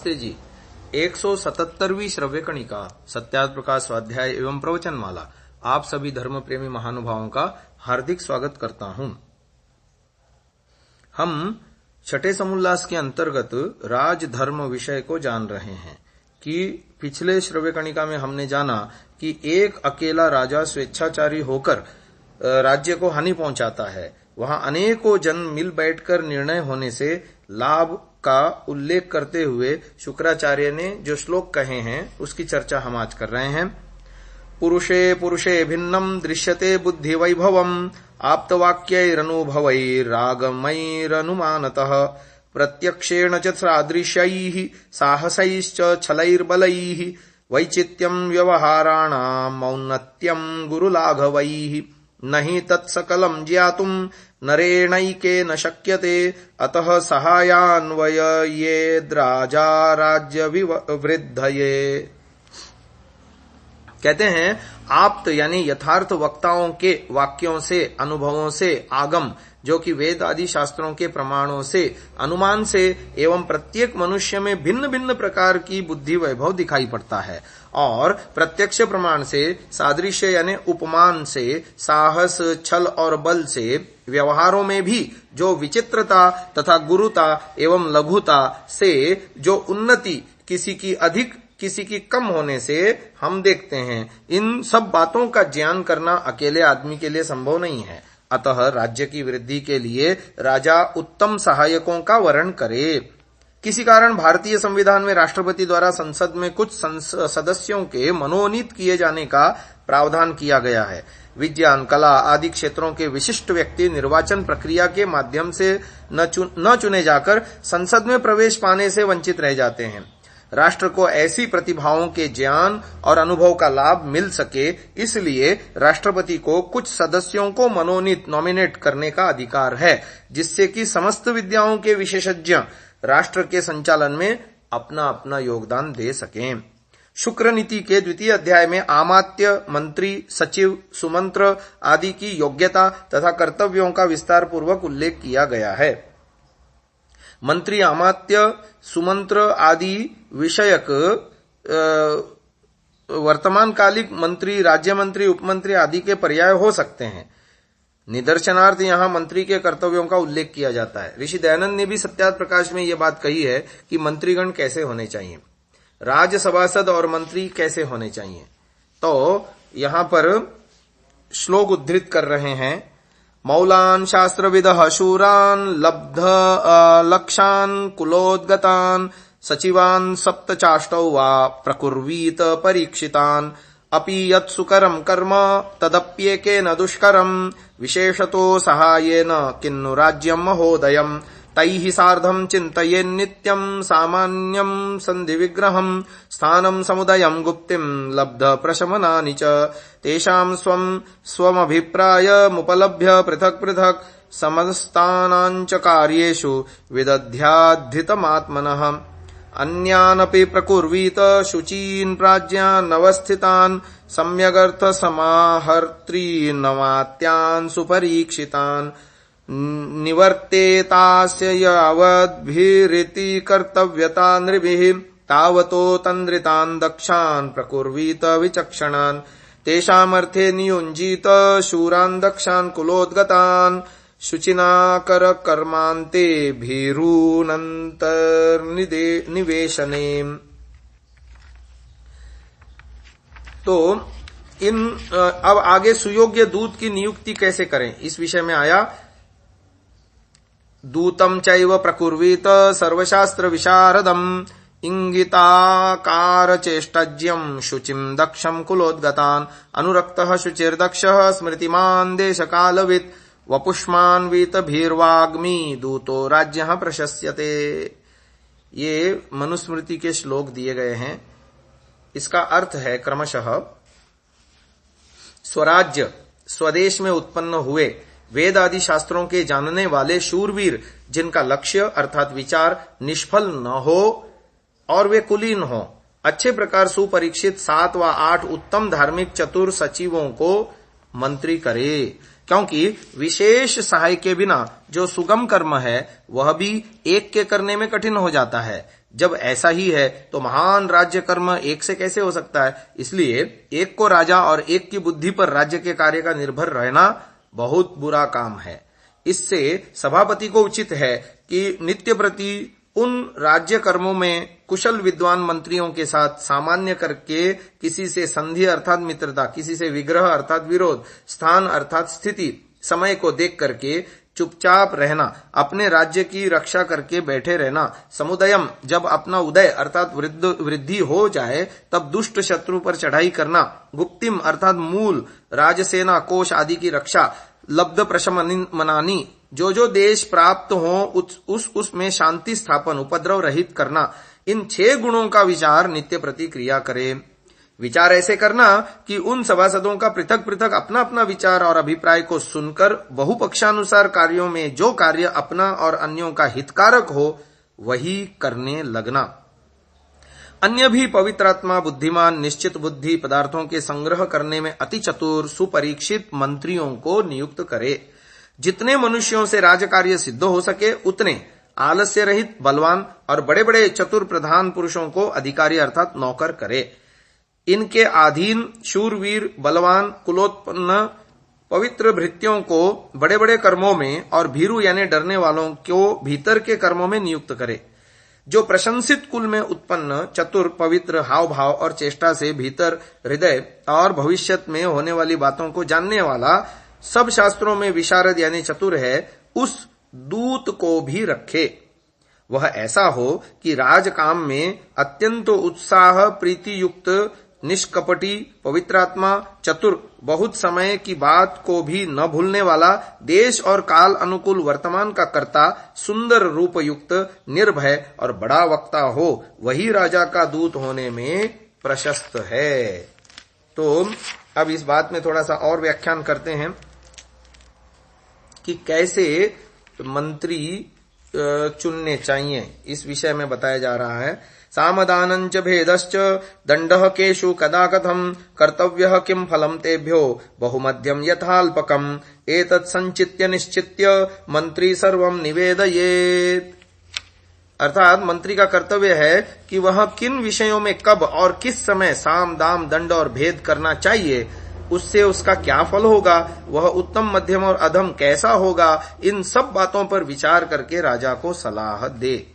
नमस्ते जी। 177वीं श्रव्य कणिका सत्यार्थ प्रकाश स्वाध्याय एवं प्रवचन माला आप सभी धर्म प्रेमी महानुभावों का हार्दिक स्वागत करता हूं। हम छठे समोल्लास के अंतर्गत राज धर्म विषय को जान रहे हैं कि पिछले श्रव्य कणिका में हमने जाना कि एक अकेला राजा स्वेच्छाचारी होकर राज्य को हानि पहुंचाता है। वहां अनेकों जन मिल बैठकर निर्णय होने से लाभ का उल्लेख करते हुए शुक्राचार्य ने जो श्लोक कहे हैं उसकी चर्चा हम आज कर रहे हैं। पुरुषे पुरुषे भिन्नम दृश्यते बुद्धि वैभवम आप्तवाक्यैरनुभवैरागमैरनुमानतः प्रत्यक्षेण च सादृश्यैः साहसैश्च छलैर्बलैः वैचित्यं व्यवहाराणाम् औन्नत्यं गुरुलाघवैः नहि तत्सकलं ज्ञातुं नरेणैकेन शक्यते अतः सहायान्वययेद्राजा राज्य वृद्धये। कहते हैं आप्त यानी यथार्थ वक्ताओं के वाक्यों से, अनुभवों से, आगम जो कि वेद आदि शास्त्रों के प्रमाणों से, अनुमान से एवं प्रत्येक मनुष्य में भिन्न भिन्न प्रकार की बुद्धि वैभव दिखाई पड़ता है और प्रत्यक्ष प्रमाण से, सादृश्य यानी उपमान से, साहस, छल और बल से, व्यवहारों में भी जो विचित्रता तथा गुरुता एवं लघुता से जो उन्नति किसी की अधिक किसी की कम होने से हम देखते हैं। इन सब बातों का ज्ञान करना अकेले आदमी के लिए संभव नहीं है। अतः राज्य की वृद्धि के लिए राजा उत्तम सहायकों का वर्ण करे। किसी कारण भारतीय संविधान में राष्ट्रपति द्वारा संसद में कुछ सदस्यों के मनोनीत किए जाने का प्रावधान किया गया है। विज्ञान, कला आदि क्षेत्रों के विशिष्ट व्यक्ति निर्वाचन प्रक्रिया के माध्यम से न चुने जाकर संसद में प्रवेश पाने से वंचित रह जाते हैं। राष्ट्र को ऐसी प्रतिभाओं के ज्ञान और अनुभव का लाभ मिल सके, इसलिए राष्ट्रपति को कुछ सदस्यों को मनोनीत नॉमिनेट करने का अधिकार है, जिससे कि समस्त विद्याओं के विशेषज्ञ राष्ट्र के संचालन में अपना अपना योगदान दे सकें। शुक्र नीति के द्वितीय अध्याय में आमात्य, मंत्री, सचिव, सुमंत्र आदि की योग्यता तथा कर्तव्यों का विस्तार पूर्वक उल्लेख किया गया है। मंत्री, अमात्य, सुमंत्र आदि विषयक वर्तमानकालिक मंत्री, राज्य मंत्री, उपमंत्री आदि के पर्याय हो सकते हैं। निदर्शनार्थ यहां मंत्री के कर्तव्यों का उल्लेख किया जाता है। ऋषि दयानंद ने भी सत्यार्थ प्रकाश में यह बात कही है कि मंत्रीगण कैसे होने चाहिए, राज्यसभासद और मंत्री कैसे होने चाहिए। तो यहां पर श्लोक उद्धृत कर रहे हैं। मौलान शास्त्रविदः शूरान लब्ध लक्षान कुलोद्गतान सचिवान सप्तचाष्टौ वा प्रकुर्वीत परीक्षितान अपि यत् सुकरं कर्म तदप्येकेन दुष्करं विशेषतो सहायेन किन्नु राज्यं महोदयम् तैः सार्धं चिन्तयेन्नित्यं सामान्यं सन्धि विग्रहं स्थानं समुदयं गुप्तिं लब्ध प्रशमनानि च तेषां स्वमभिप्रायमुपलभ्य पृथक् पृथक् समस्तानाञ्च कार्येषु विदध्याद्धितमात्मनः अन्यानपि प्रकुर्वीत शुचीन् राज्यानवस्थितान् सम्यगर्थ समाहर्त्रीनवात्यान् सुपरीक्षितान् निवर्तेतास्य यावद्भिरिति कर्तव्यता नृभिः तावतो तन्द्रितान् दक्षान् प्रकुर्वीत विचक्षणान् तेषामर्थे नियुञ्जीत शूरान् दक्षान् कुलोद्गतान् शुचिनाकर कर्मान्ते भीरूनन्तर्निवेशने। तो अब आगे सुयोग्य दूत की नियुक्ति कैसे करें इस विषय में आया। दूतम चैव प्रकुर्वीत सर्वशास्त्र विशारदम इंगिताकार चेष्टज्यम शुचिम दक्षम कुलोद्गतान अनुरक्तः शुचिर्दक्षः स्मृतिमान देशकालवित् वपुष्मान्वित भीर्वाग्मी दूतो राज्यः प्रशस्यते। ये मनुस्मृति के श्लोक दिए गए हैं। इसका अर्थ है क्रमशः स्वराज्य, स्वदेश में उत्पन्न हुए वेद आदि शास्त्रों के जानने वाले शूरवीर जिनका लक्ष्य अर्थात विचार निष्फल न हो और वे कुलीन हो, अच्छे प्रकार सुपरीक्षित 7 व 8 उत्तम धार्मिक चतुर सचिवों को मंत्री करे। क्योंकि विशेष सहाय के बिना जो सुगम कर्म है वह भी एक के करने में कठिन हो जाता है। जब ऐसा ही है तो महान राज्य कर्म एक से कैसे हो सकता है? इसलिए एक को राजा और एक की बुद्धि पर राज्य के कार्य का निर्भर रहना बहुत बुरा काम है। इससे सभापति को उचित है कि नित्य प्रति उन राज्य कर्मों में कुशल विद्वान मंत्रियों के साथ सामान्य करके किसी से संधि अर्थात मित्रता, किसी से विग्रह अर्थात विरोध, स्थान अर्थात स्थिति, समय को देख करके चुपचाप रहना, अपने राज्य की रक्षा करके बैठे रहना, समुदयम जब अपना उदय अर्थात वृद्धि हो जाए तब दुष्ट शत्रु पर चढ़ाई करना, गुप्तिम अर्थात मूल राजसेना कोष आदि की रक्षा, लब्ध प्रशमनानी जो देश प्राप्त हो उसमें शांति स्थापन, उपद्रव रहित करना, इन 6 गुणों का विचार नित्य प्रतिक्रिया करे। विचार ऐसे करना कि उन सभासदों का पृथक पृथक अपना अपना विचार और अभिप्राय को सुनकर बहुपक्षानुसार कार्यों में जो कार्य अपना और अन्यों का हितकारक हो वही करने लगना। अन्य भी पवित्रात्मा, बुद्धिमान, निश्चित बुद्धि पदार्थों के संग्रह करने में अति चतुर सुपरीक्षित मंत्रियों को नियुक्त करे। जितने मनुष्यों से राजकार्य सिद्ध हो सके उतने आलस्य रहित, बलवान और बड़े बड़े चतुर प्रधान पुरुषों को अधिकारी अर्थात नौकर करे। इनके अधीन शूरवीर, बलवान, कुलोत्पन्न पवित्र भृत्यों को बड़े बड़े कर्मों में और भीरु यानी डरने वालों को भीतर के कर्मों में नियुक्त करे। जो प्रशंसित कुल में उत्पन्न चतुर, पवित्र हाव भाव और चेष्टा से भीतर हृदय और भविष्यत में होने वाली बातों को जानने वाला, सब शास्त्रों में विशारद यानी चतुर है, उस दूत को भी रखे। वह ऐसा हो कि राजकाम में अत्यंत उत्साह, प्रीति युक्त, निष्कपटी, पवित्रात्मा, चतुर, बहुत समय की बात को भी न भूलने वाला, देश और काल अनुकूल वर्तमान का कर्ता, सुंदर रूप युक्त, निर्भय और बड़ा वक्ता हो, वही राजा का दूत होने में प्रशस्त है। तो अब इस बात में थोड़ा सा और व्याख्यान करते हैं कि कैसे मंत्री चुनने चाहिए। इस विषय में बताया जा रहा है। सामदानंच भेदश्च दंडः केषु कदा कथम कर्तव्यः किम फलम तेभ्यो बहुमध्यम यथाल्पकम एतत् संचित्य निश्चित्य मंत्री सर्वं निवेदयेत्। अर्थात मंत्री का कर्तव्य है कि वह किन विषयों में कब और किस समय साम, दाम, दंड और भेद करना चाहिए, उससे उसका क्या फल होगा, वह उत्तम, मध्यम और अधम कैसा होगा, इन सब बातों पर विचार करके राजा को सलाह दे।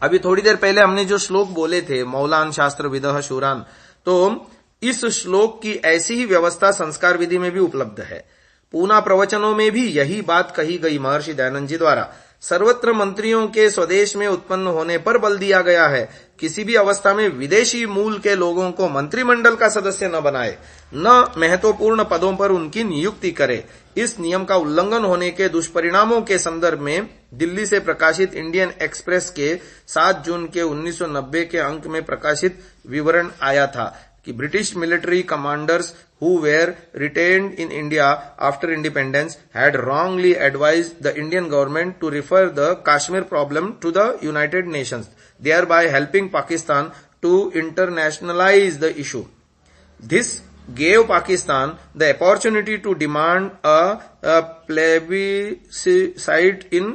अभी थोड़ी देर पहले हमने जो श्लोक बोले थे, मौलान शास्त्र विदः शूरान, तो इस श्लोक की ऐसी ही व्यवस्था संस्कार विधि में भी उपलब्ध है। पूना प्रवचनों में भी यही बात कही गई महर्षि दयानंद जी द्वारा। सर्वत्र मंत्रियों के स्वदेश में उत्पन्न होने पर बल दिया गया है। किसी भी अवस्था में विदेशी मूल के लोगों को मंत्रिमंडल का सदस्य न बनाए, न महत्वपूर्ण पदों पर उनकी नियुक्ति करे। इस नियम का उल्लंघन होने के दुष्परिणामों के संदर्भ में दिल्ली से प्रकाशित इंडियन एक्सप्रेस के 7 जून के 1990 के अंक में प्रकाशित विवरण आया था कि British military commanders who were retained in India after independence had wrongly advised the Indian government to refer the Kashmir problem to the United Nations, thereby helping Pakistan to internationalize the issue. This gave Pakistan the opportunity to demand a plebiscite in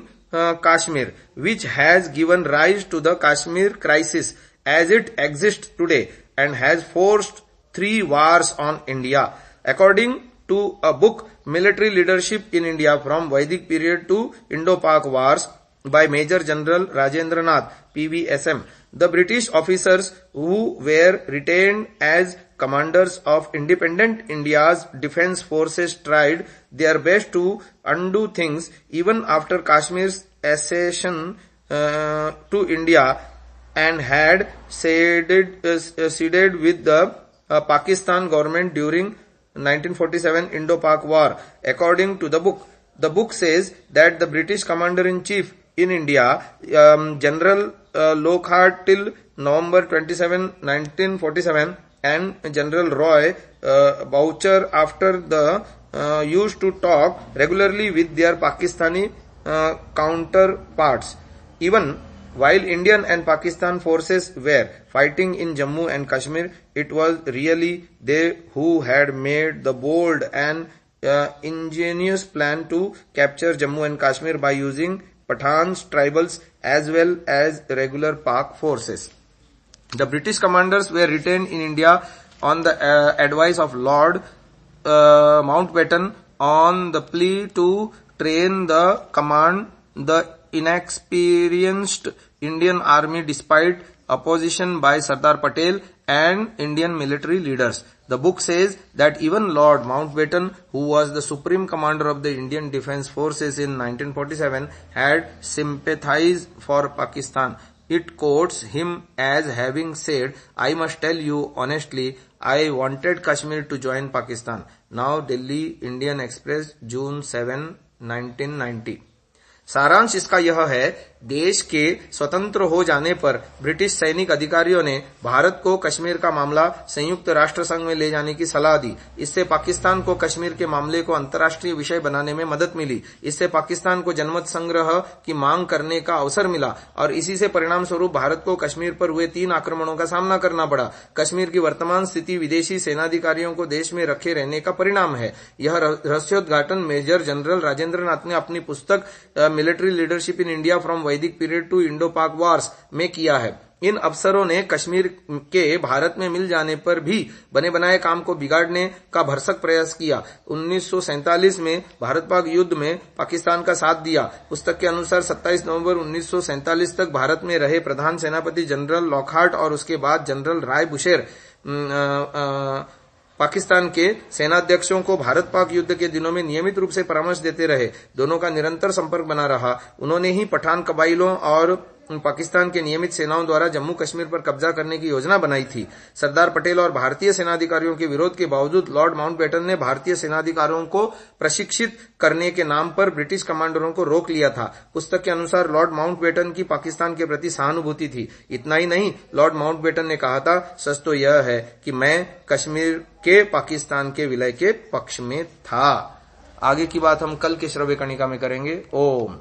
Kashmir, which has given rise to the Kashmir crisis as it exists today and has forced 3 wars on India. According to a book, Military Leadership in India from Vedic period to Indo-Pak Wars by Major General Rajendranath, PVSM, the British officers who were retained as commanders of independent India's defense forces tried their best to undo things even after Kashmir's accession to India and had sided with the Pakistan government during 1947 Indo-Pak War. According to the book says that the British Commander-in-Chief in India, General Lockhart till November 27, 1947, and General Roy Boucher after the used to talk regularly with their Pakistani counterparts. Even while Indian and Pakistan forces were fighting in Jammu and Kashmir, it was really they who had made the bold and ingenious plan to capture Jammu and Kashmir by using Pathans, tribals, as well as regular Pak forces. The British commanders were retained in India on the advice of Lord Mountbatten on the plea to train the command the inexperienced Indian army despite opposition by Sardar Patel and Indian military leaders. The book says that even Lord Mountbatten, who was the supreme commander of the Indian Defence Forces in 1947, had sympathized for Pakistan. It quotes him as having said, "I must tell you honestly, I wanted Kashmir to join Pakistan." Now Delhi Indian Express, June 7, 1990. सारांश इसका यह है, देश के स्वतंत्र हो जाने पर ब्रिटिश सैनिक अधिकारियों ने भारत को कश्मीर का मामला संयुक्त राष्ट्र संघ में ले जाने की सलाह दी। इससे पाकिस्तान को कश्मीर के मामले को अंतर्राष्ट्रीय विषय बनाने में मदद मिली। इससे पाकिस्तान को जनमत संग्रह की मांग करने का अवसर मिला और इसी से परिणाम स्वरूप भारत को कश्मीर पर हुए 3 आक्रमणों का सामना करना पड़ा। कश्मीर की वर्तमान स्थिति विदेशी सेनाधिकारियों को देश में रखे रहने का परिणाम है। यह रहस्योद्घाटन मेजर जनरल राजेंद्र नाथ ने अपनी पुस्तक military leadership in India from वैदिक पीरियड टू इंडो पाक वॉर्स में किया है। इन अफसरों ने कश्मीर के भारत में मिल जाने पर भी बने बनाए काम को बिगाड़ने का भरसक प्रयास किया। 1947 में भारत पाक युद्ध में पाकिस्तान का साथ दिया। पुस्तक के अनुसार 27 नवंबर 1947 तक भारत में रहे प्रधान सेनापति जनरल लॉकहार्ट और उसके बाद जनरल राय बुशेर पाकिस्तान के सेनाध्यक्षों को भारत पाक युद्ध के दिनों में नियमित रूप से परामर्श देते रहे। दोनों का निरंतर संपर्क बना रहा। उन्होंने ही पठान कबाइलों और पाकिस्तान के नियमित सेनाओं द्वारा जम्मू कश्मीर पर कब्जा करने की योजना बनाई थी। सरदार पटेल और भारतीय सेनाधिकारियों के विरोध के बावजूद लॉर्ड माउंटबेटन ने भारतीय सेनाधिकारियों को प्रशिक्षित करने के नाम पर ब्रिटिश कमांडरों को रोक लिया था। पुस्तक के अनुसार लॉर्ड माउंटबेटन की पाकिस्तान के प्रति सहानुभूति थी। इतना ही नहीं, लॉर्ड माउंटबेटन ने कहा था, सच तो यह है कि मैं कश्मीर के पाकिस्तान के विलय के पक्ष में था। आगे की बात हम कल के श्रव्य कणिका में करेंगे। ओम।